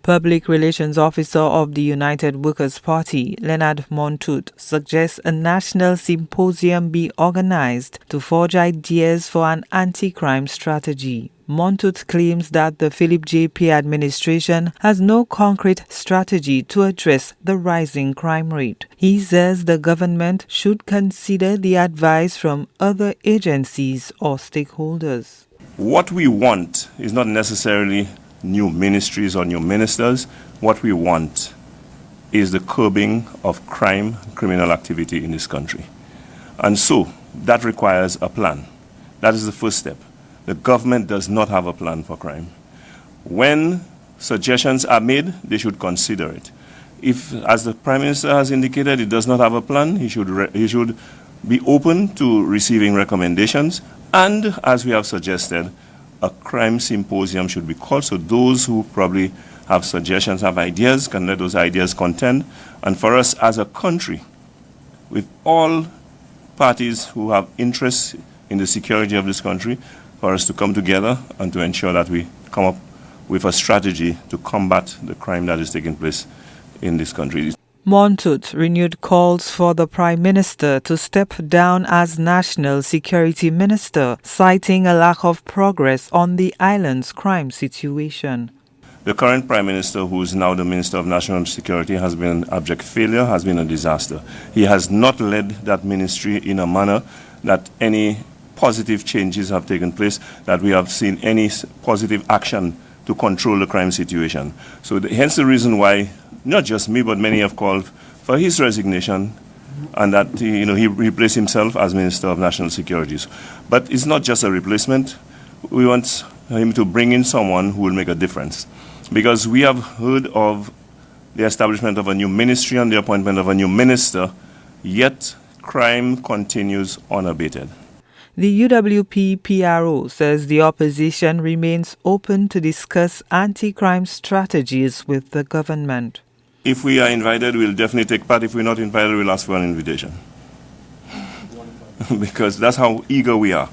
Public Relations Officer of the United Workers' Party, Lenard Montoute, suggests a national symposium be organized to forge ideas for an anti-crime strategy. Montoute claims that the Philip J. Pierre administration has no concrete strategy to address the rising crime rate. He says the government should consider the advice from other agencies or stakeholders. What we want is not necessarily new ministries or new ministers. What we want is the curbing of crime, criminal activity in this country. And so that requires a plan. That is the first step. The government does not have a plan for crime. When suggestions are made, they should consider it. If, as the Prime Minister has indicated, it does not have a plan, he should be open to receiving recommendations. And as we have suggested, a crime symposium should be called, so those who probably have suggestions, have ideas, can let those ideas contend. And for us as a country, with all parties who have interests in the security of this country, for us to come together and to ensure that we come up with a strategy to combat the crime that is taking place in this country. Montoute renewed calls for the Prime Minister to step down as National Security Minister, citing a lack of progress on the island's crime situation. The current Prime Minister, who is now the Minister of National Security, has been an abject failure, has been a disaster. He has not led that ministry in a manner that any positive changes have taken place, that we have seen any positive action to control the crime situation. So hence the reason why not just me, but many have called for his resignation and that he replace himself as Minister of National Security. But it's not just a replacement. We want him to bring in someone who will make a difference. Because we have heard of the establishment of a new ministry and the appointment of a new minister, yet crime continues unabated. The UWP PRO says the opposition remains open to discuss anti-crime strategies with the government. If we are invited, we'll definitely take part. If we're not invited, we'll ask for an invitation. Because that's how eager we are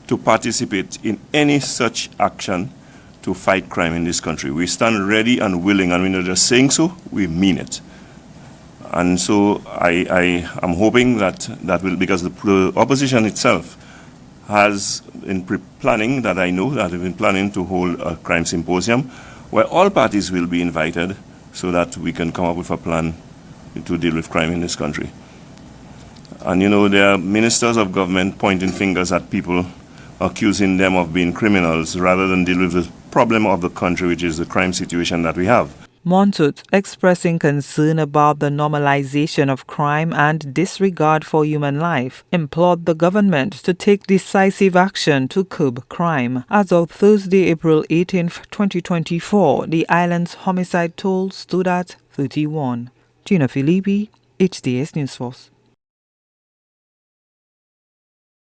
to participate in any such action to fight crime in this country. We stand ready and willing, and we're not just saying so, we mean it. And so I am hoping that will, because the opposition itself has in planning, that I know that they've been planning to hold a crime symposium where all parties will be invited so that we can come up with a plan to deal with crime in this country. And there are ministers of government pointing fingers at people, accusing them of being criminals rather than deal with the problem of the country, which is the crime situation that we have. Montoute, expressing concern about the normalization of crime and disregard for human life, implored the government to take decisive action to curb crime. As of Thursday, April 18, 2024, the island's homicide toll stood at 31. Gina Filippi, HDS News Force.